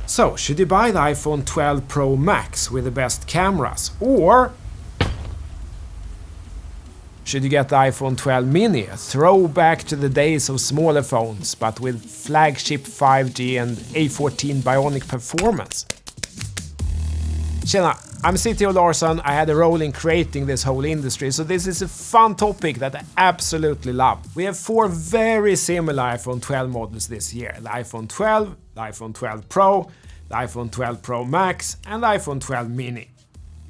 So, should you buy the iPhone 12 Pro Max with the best cameras, or should you get the iPhone 12 mini, a throwback to the days of smaller phones, but with flagship 5G and A14 bionic performance? Tjena, I'm CTO Larsson. I had a role in creating this whole industry, so this is a fun topic that I absolutely love. We have 4 very similar iPhone 12 models this year: the iPhone 12, the iPhone 12 Pro, the iPhone 12 Pro Max, and the iPhone 12 mini.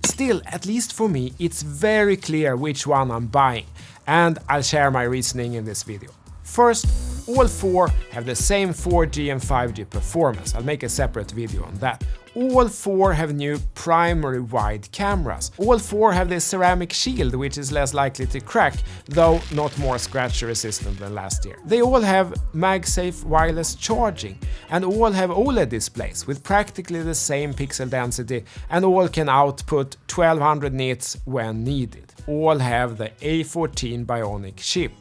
Still, at least for me, it's very clear which one I'm buying, and I'll share my reasoning in this video. First, all 4 have the same 4G and 5G performance. I'll make a separate video on that. All 4 have new primary wide cameras. All 4 have this ceramic shield, which is less likely to crack, though not more scratch resistant than last year. They all have MagSafe wireless charging, and all have OLED displays with practically the same pixel density, and all can output 1200 nits when needed. All have the A14 bionic chip.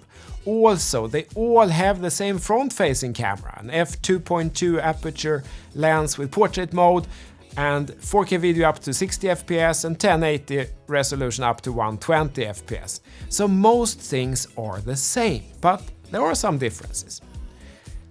Also, they all have the same front-facing camera, an f2.2 aperture lens with portrait mode, and 4K video up to 60 FPS and 1080 resolution up to 120 FPS. So most things are the same, but there are some differences.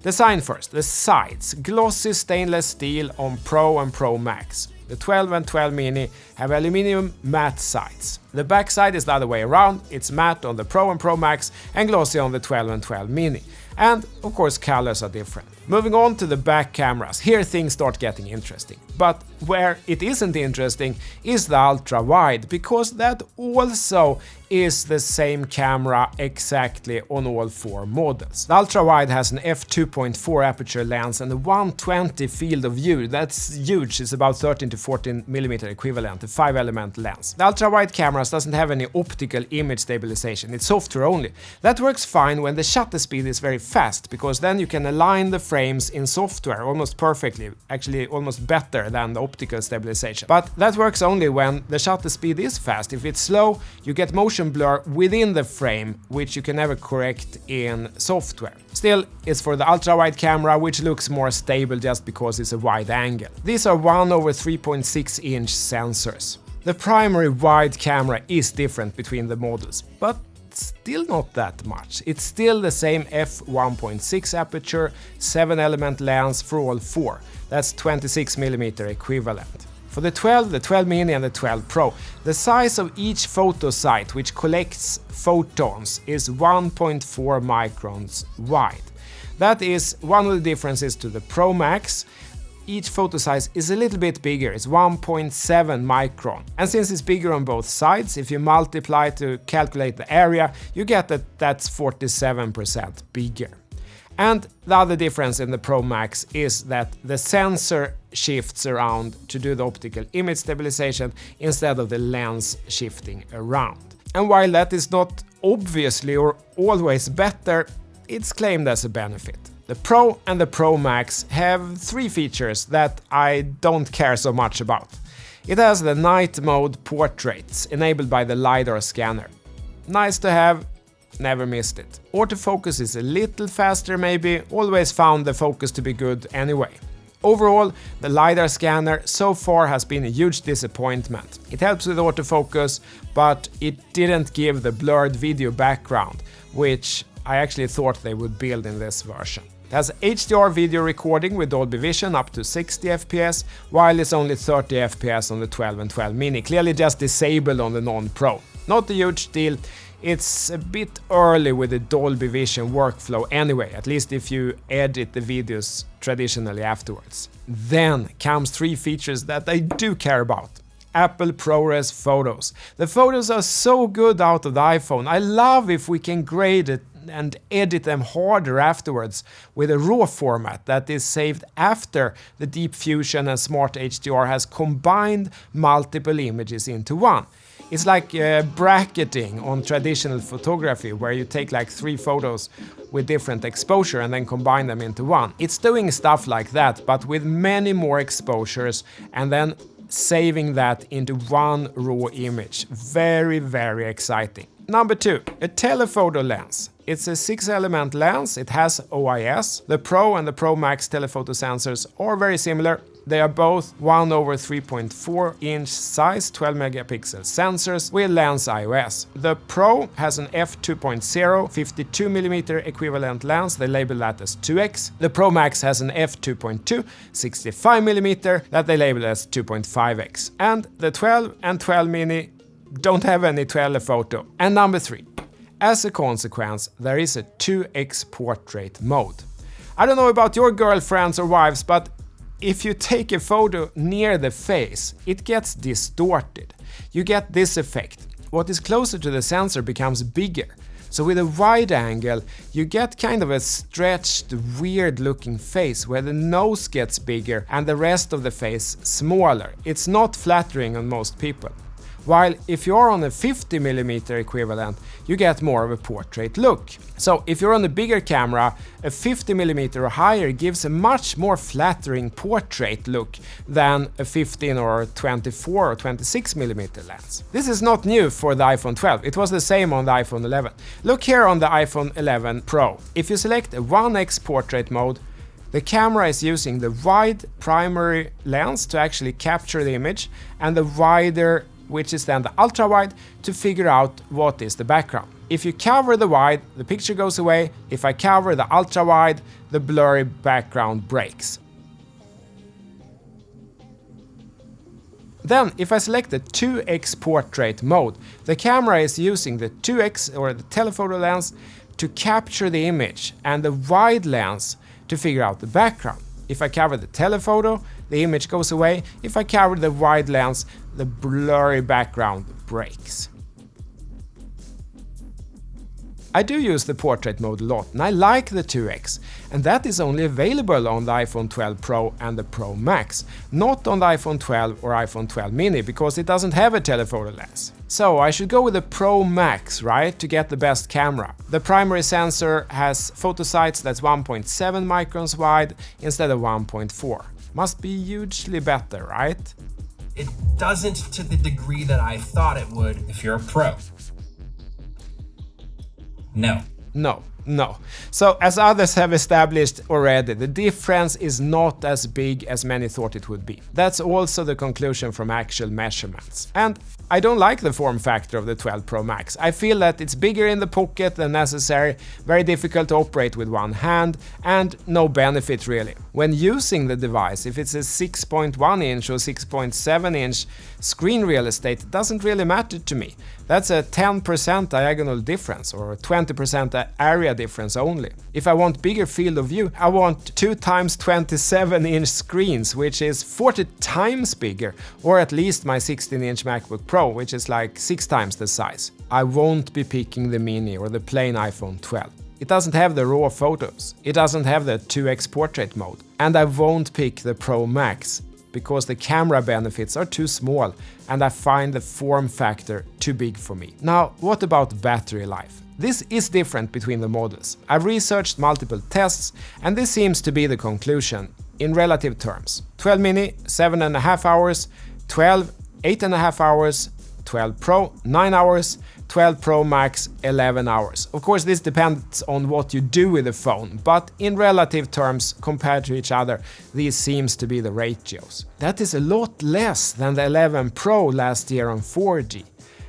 Design first, the sides. Glossy stainless steel on Pro and Pro Max. The 12 and 12 mini have aluminum matte sides. The back side is the other way around. It's matte on the Pro and Pro Max and glossy on the 12 and 12 mini. And of course colors are different. Moving on to the back cameras, here things start getting interesting. But where it isn't interesting is the ultra wide, because that also is the same camera exactly on all 4 models. The ultra wide has an f2.4 aperture lens and a 120 field of view. That's huge. It's about 13 to 14 mm equivalent, a 5-element lens. The ultra wide cameras doesn't have any optical image stabilization. It's software only. That works fine when the shutter speed is very fast, because then you can align the frames in software almost perfectly, actually almost better than the optical stabilization. But that works only when the shutter speed is fast. If it's slow, you get motion blur within the frame, which you can never correct in software. Still, it's for the ultra-wide camera, which looks more stable just because it's a wide angle. These are 1/3.6-inch sensors. The primary wide camera is different between the models, but still not that much. It's still the same f1.6 aperture, 7-element lens for all 4. That's 26 mm equivalent. For the 12 mini and the 12 Pro, the size of each photo site which collects photons is 1.4 microns wide. That is one of the differences to the Pro Max. Each photo size is a little bit bigger, it's 1.7 micron. And since it's bigger on both sides, if you multiply to calculate the area, you get that that's 47% bigger. And the other difference in the Pro Max is that the sensor shifts around to do the optical image stabilization instead of the lens shifting around. And while that is not obviously or always better, it's claimed as a benefit. The Pro and the Pro Max have 3 features that I don't care so much about. It has the night mode portraits enabled by the LiDAR scanner. Nice to have, never missed it. Autofocus is a little faster maybe, always found the focus to be good anyway. Overall, the LiDAR scanner so far has been a huge disappointment. It helps with autofocus, but it didn't give the blurred video background, which I actually thought they would build in this version. It has HDR video recording with Dolby Vision up to 60 FPS, while it's only 30 FPS on the 12 and 12 mini, clearly just disabled on the non-Pro. Not a huge deal. It's a bit early with the Dolby Vision workflow anyway, at least if you edit the videos traditionally afterwards. Then comes 3 features that I do care about. Apple ProRes photos. The photos are so good out of the iPhone. I love if we can grade it and edit them harder afterwards with a RAW format that is saved after the Deep Fusion and Smart HDR has combined multiple images into one. It's like bracketing on traditional photography, where you take like 3 photos with different exposure and then combine them into one. It's doing stuff like that, but with many more exposures and then saving that into one raw image. Very, very exciting. Number 2, a telephoto lens. It's a 6-element lens, it has OIS. The Pro and the Pro Max telephoto sensors are very similar. They are both 1/3.4 inch size 12 megapixel sensors with lens iOS. The Pro has an f2.0 52mm equivalent lens, they label that as 2x. The Pro Max has an f2.2 65mm that they label as 2.5x. And the 12 and 12 mini don't have any telephoto. And number 3. As a consequence, there is a 2x portrait mode. I don't know about your girlfriends or wives, but if you take a photo near the face, it gets distorted. You get this effect. What is closer to the sensor becomes bigger. So with a wide angle, you get kind of a stretched, weird looking face where the nose gets bigger and the rest of the face smaller. It's not flattering on most people. While if you're on a 50mm equivalent, you get more of a portrait look. So if you're on a bigger camera, a 50mm or higher gives a much more flattering portrait look than a 15 or 24 or 26mm lens. This is not new for the iPhone 12, it was the same on the iPhone 11. Look here on the iPhone 11 Pro. If you select a 1x portrait mode, the camera is using the wide primary lens to actually capture the image and the wider, which is then the ultra-wide, to figure out what is the background. If you cover the wide, the picture goes away. If I cover the ultra-wide, the blurry background breaks. Then, if I select the 2x portrait mode, the camera is using the 2x or the telephoto lens to capture the image and the wide lens to figure out the background. If I cover the telephoto, the image goes away. If I cover the wide lens, the blurry background breaks. I do use the portrait mode a lot and I like the 2x, and that is only available on the iPhone 12 Pro and the Pro Max, not on the iPhone 12 or iPhone 12 mini because it doesn't have a telephoto lens. So I should go with the Pro Max, right, to get the best camera. The primary sensor has photo sites that's 1.7 microns wide instead of 1.4. Must be hugely better, right? It doesn't to the degree that I thought it would if you're a pro. No. No. So as others have established already, the difference is not as big as many thought it would be. That's also the conclusion from actual measurements. And I don't like the form factor of the 12 Pro Max. I feel that it's bigger in the pocket than necessary, very difficult to operate with one hand, and no benefit really. When using the device, if it's a 6.1 inch or 6.7 inch screen real estate, it doesn't really matter to me. That's a 10% diagonal difference or a 20% area difference only. If I want bigger field of view, I want 2 times 27 inch screens, which is 40 times bigger, or at least my 16-inch MacBook Pro, which is like 6 times the size. I won't be picking the mini or the plain iPhone 12. It doesn't have the raw photos, it doesn't have the 2x portrait mode, and I won't pick the Pro Max because the camera benefits are too small and I find the form factor too big for me. Now, what about battery life? This is different between the models. I've researched multiple tests and this seems to be the conclusion in relative terms. 12 mini 7.5 hours, 12 8.5 hours, 12 Pro 9 hours, 12 Pro Max 11 hours. Of course, this depends on what you do with the phone, but in relative terms compared to each other, these seems to be the ratios. That is a lot less than the 11 Pro last year on 4G.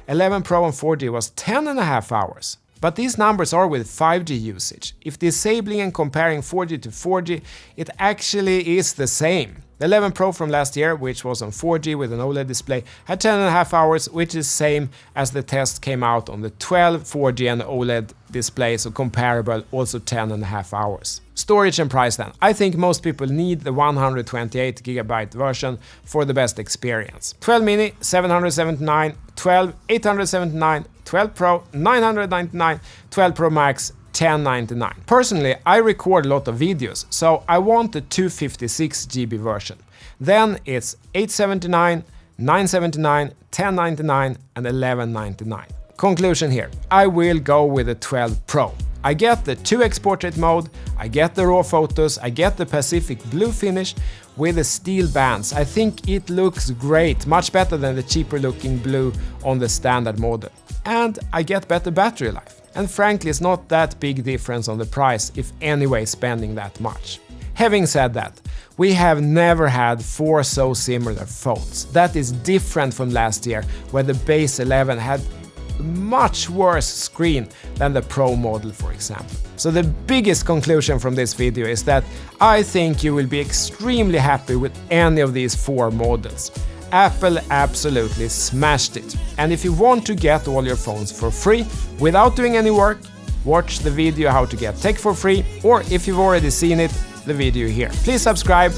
11 Pro on 4G was 10.5 hours. But these numbers are with 5G usage. If disabling and comparing 4G to 4G, it actually is the same. The 11 Pro from last year, which was on 4G with an OLED display, had 10.5 hours, which is same as the test came out on the 12 4G and OLED display, so comparable, also 10.5 hours. Storage and price then. I think most people need the 128GB version for the best experience. 12 mini 779, 12 879, 12 Pro 999, 12 Pro Max 1099. Personally, I record a lot of videos, so I want the 256GB version. Then it's 879, 979, 1099 and 1199. Conclusion here, I will go with the 12 Pro. I get the 2x portrait mode, I get the raw photos, I get the Pacific blue finish with the steel bands. I think it looks great, much better than the cheaper looking blue on the standard model. And I get better battery life. And frankly, it's not that big difference on the price if anyway spending that much. Having said that, we have never had 4 so similar phones. That is different from last year, where the base 11 had a much worse screen than the Pro model, for example. So the biggest conclusion from this video is that I think you will be extremely happy with any of these 4 models. Apple absolutely smashed it. And if you want to get all your phones for free without doing any work, watch the video how to get tech for free, or if you've already seen it, the video here. Please subscribe.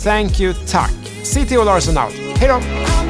Thank you, tack. CTO Larsson out. Hej då!